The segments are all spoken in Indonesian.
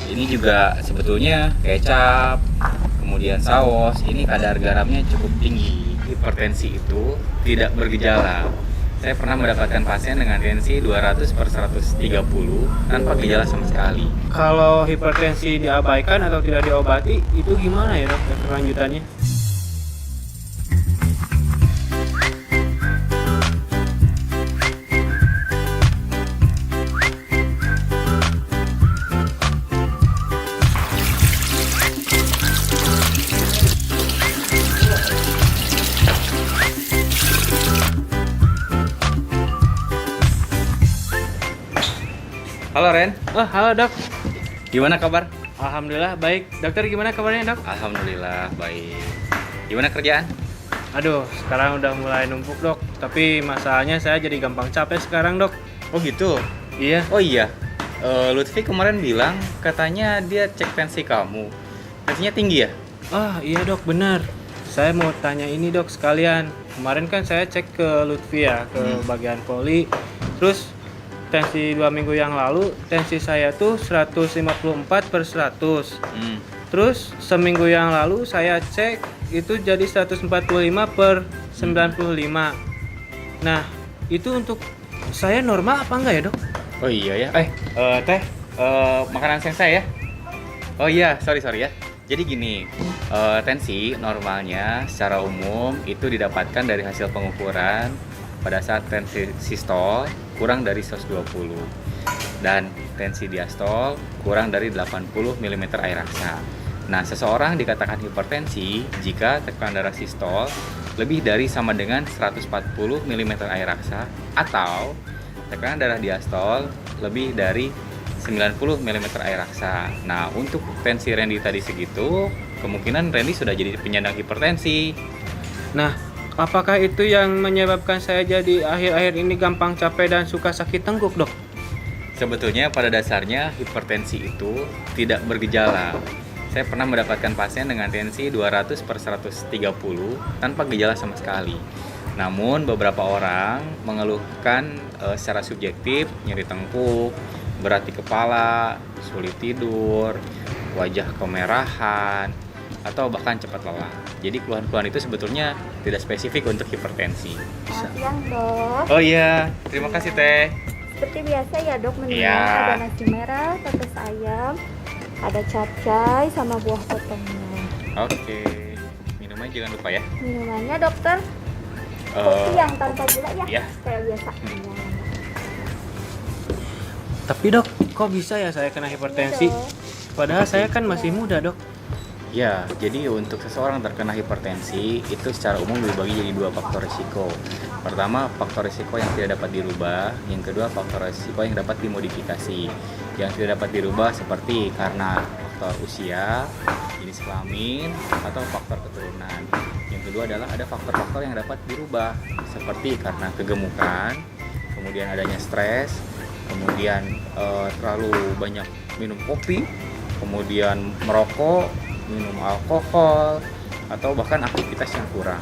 Ini juga sebetulnya kecap, kemudian saus, ini kadar garamnya cukup tinggi. Hipertensi itu tidak bergejala. Saya pernah mendapatkan pasien dengan tensi 200/130 tanpa gejala sama sekali. Kalau hipertensi diabaikan atau tidak diobati, itu gimana ya dok kelanjutannya? Halo Ren, Oh, halo dok. gimana kabar? Alhamdulillah baik. Dokter gimana kabarnya dok? Alhamdulillah baik. Gimana kerjaan? Aduh, sekarang udah mulai numpuk dok. Tapi masalahnya saya jadi gampang capek sekarang dok. Oh gitu. Iya. Oh iya, Lutfi kemarin bilang katanya dia cek tensi kamu. Tensinya tinggi ya? Ah iya dok, benar. Saya mau tanya ini dok sekalian. Kemarin kan saya cek ke Lutfi ya, ke bagian poli. Terus tensi 2 minggu yang lalu, tensi saya tuh 154/100. Terus seminggu yang lalu saya cek itu jadi 145/95. Nah, itu untuk saya normal apa enggak ya dok? Oh iya ya. Teh, makanan sensai ya? Oh iya, sorry ya. Jadi gini, tensi normalnya secara umum itu didapatkan dari hasil pengukuran pada saat tensi sistol kurang dari 120 dan tensi diastol kurang dari 80 mm air raksa. Nah, seseorang dikatakan hipertensi jika tekanan darah sistol lebih dari sama dengan 140 mm air raksa atau tekanan darah diastol lebih dari 90 mm air raksa. Nah, untuk tensi Randy tadi segitu, kemungkinan Randy sudah jadi penyandang hipertensi. Nah, apakah itu yang menyebabkan saya jadi akhir-akhir ini gampang capek dan suka sakit tengguk dok? Sebetulnya pada dasarnya hipertensi itu tidak bergejala. Saya pernah mendapatkan pasien dengan tensi 200/130 tanpa gejala sama sekali. Namun beberapa orang mengeluhkan secara subjektif nyeri tengkuk, berat di kepala, sulit tidur, wajah kemerahan, atau bahkan cepat lelah. Jadi keluhan-keluhan itu sebetulnya tidak spesifik untuk hipertensi. Selamat siang dok. Oh iya, terima kasih Teh. Seperti biasa ya dok, menunya Iya. ada nasi merah, tetes ayam, ada capcay sama buah potongnya. Oke, minumnya jangan lupa ya. Minumannya dokter Eh, kopi yang tanpa gula ya, iya. kayak biasa. Tapi dok, kok bisa ya saya kena hipertensi? Iya, dok. Padahal saya kan masih muda dok. Ya, jadi untuk seseorang terkena hipertensi itu secara umum dibagi jadi dua faktor risiko. Pertama, faktor risiko yang tidak dapat dirubah. Yang kedua, faktor risiko yang dapat dimodifikasi. Yang tidak dapat dirubah seperti karena faktor usia, jenis kelamin, atau faktor keturunan. Yang kedua adalah ada faktor-faktor yang dapat dirubah seperti karena kegemukan, kemudian adanya stres, kemudian terlalu banyak minum kopi, kemudian merokok, minum alkohol, atau bahkan aktivitas yang kurang.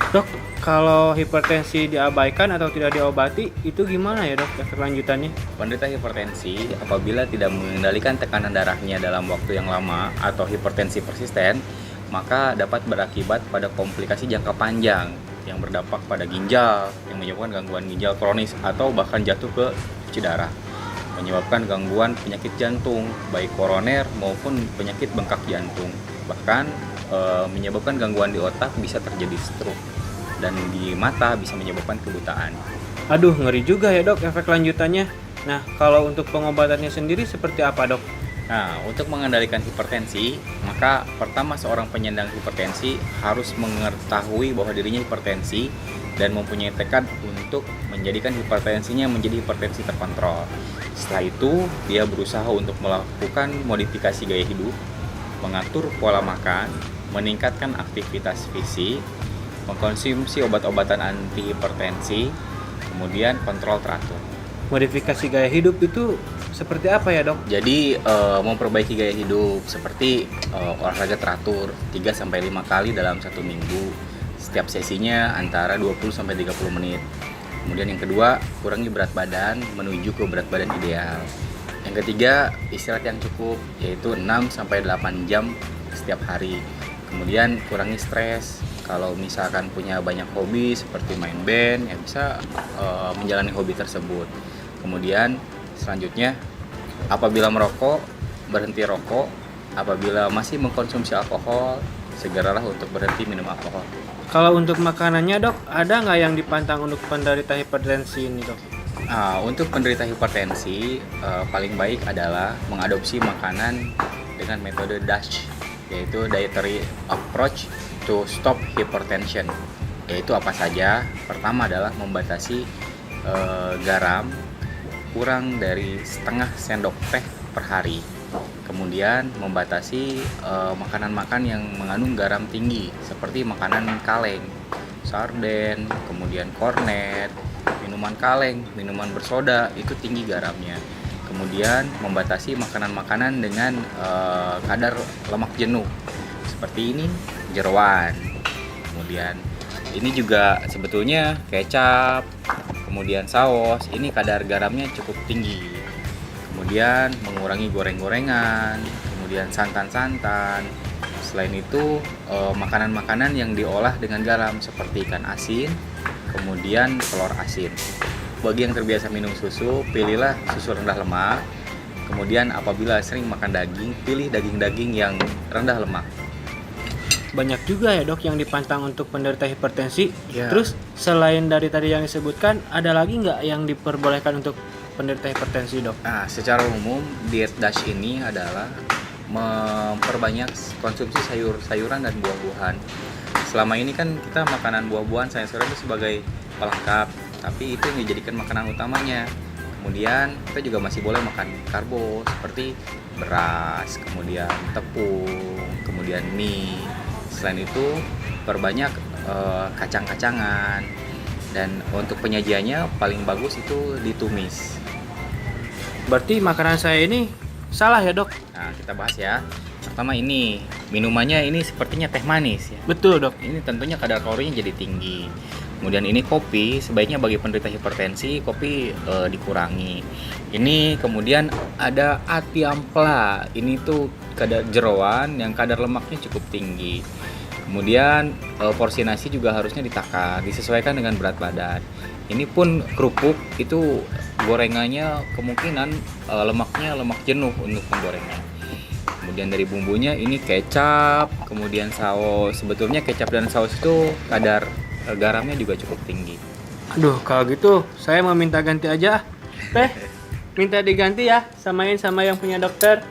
Dok, kalau hipertensi diabaikan atau tidak diobati, itu gimana ya dok efek lanjutannya? Penderita hipertensi apabila tidak mengendalikan tekanan darahnya dalam waktu yang lama atau hipertensi persisten, maka dapat berakibat pada komplikasi jangka panjang yang berdampak pada ginjal, yang menyebabkan gangguan ginjal kronis atau bahkan jatuh ke cuci darah, menyebabkan gangguan penyakit jantung, baik koroner maupun penyakit bengkak jantung. Bahkan menyebabkan gangguan di otak, bisa terjadi stroke, dan di mata bisa menyebabkan kebutaan. Aduh, ngeri juga ya dok efek lanjutannya. Nah, kalau untuk pengobatannya sendiri seperti apa dok? Nah, untuk mengendalikan hipertensi, maka pertama seorang penyandang hipertensi harus mengetahui bahwa dirinya hipertensi dan mempunyai tekad untuk menjadikan hipertensinya menjadi hipertensi terkontrol. Setelah itu, dia berusaha untuk melakukan modifikasi gaya hidup, mengatur pola makan, meningkatkan aktivitas fisik, mengkonsumsi obat-obatan anti hipertensi, kemudian kontrol teratur. Modifikasi gaya hidup itu seperti apa ya dok? Jadi memperbaiki gaya hidup seperti olahraga teratur 3-5 kali dalam 1 minggu. Setiap sesinya antara 20-30 menit. Kemudian yang kedua, kurangi berat badan menuju ke berat badan ideal. Yang ketiga, istirahat yang cukup, yaitu 6-8 jam setiap hari. Kemudian kurangi stres. Kalau misalkan punya banyak hobi seperti main band, ya bisa menjalani hobi tersebut. Kemudian selanjutnya, apabila merokok, berhenti rokok. Apabila masih mengkonsumsi alkohol, segeralah untuk berhenti minum alkohol. Kalau untuk makanannya dok, ada nggak yang dipantang untuk penderita hipertensi ini dok? Nah, untuk penderita hipertensi, paling baik adalah mengadopsi makanan dengan metode DASH, yaitu Dietary Approach to Stop Hypertension. Yaitu apa saja? Pertama adalah membatasi garam kurang dari setengah sendok teh per hari. Kemudian membatasi makanan-makanan yang mengandung garam tinggi, seperti makanan kaleng, sarden, kemudian kornet, minuman kaleng, minuman bersoda, itu tinggi garamnya. Kemudian membatasi makanan-makanan dengan kadar lemak jenuh, seperti ini, jeroan. Kemudian ini juga sebetulnya kecap, kemudian saus, ini kadar garamnya cukup tinggi. Kemudian mengurangi goreng-gorengan, kemudian santan-santan. Selain itu, makanan-makanan yang diolah dengan garam seperti ikan asin, kemudian telur asin. Bagi yang terbiasa minum susu, pilihlah susu rendah lemak. Kemudian apabila sering makan daging, pilih daging-daging yang rendah lemak. Banyak juga ya dok yang dipantang untuk penderita hipertensi. Ya. Terus selain dari tadi yang disebutkan, ada lagi nggak yang diperbolehkan untuk penderita hipertensi dok? Nah, secara umum diet DASH ini adalah memperbanyak konsumsi sayur-sayuran dan buah-buahan. Selama ini kan kita makanan buah-buahan, sayur-sayuran itu sebagai pelengkap, tapi itu yang dijadikan makanan utamanya. Kemudian kita juga masih boleh makan karbo seperti beras, kemudian tepung, kemudian mie. Selain itu perbanyak kacang-kacangan, dan untuk penyajiannya paling bagus itu ditumis. Berarti makanan saya ini salah ya dok? Nah, kita bahas ya. Pertama ini, minumannya ini sepertinya teh manis ya. Betul dok. Ini tentunya kadar kalorinya jadi tinggi. Kemudian ini kopi, sebaiknya bagi penderita hipertensi kopi dikurangi. Ini kemudian ada ati ampela. Ini tuh kadar jeroan yang kadar lemaknya cukup tinggi. Kemudian porsi nasi juga harusnya ditakar, disesuaikan dengan berat badan. Ini pun kerupuk itu gorengannya kemungkinan lemaknya lemak jenuh untuk menggorengnya. Kemudian dari bumbunya ini kecap, kemudian saus. Sebetulnya kecap dan saus itu kadar garamnya juga cukup tinggi. Aduh, kalau gitu saya mau minta ganti aja. Teh, minta diganti ya, samain sama yang punya dokter.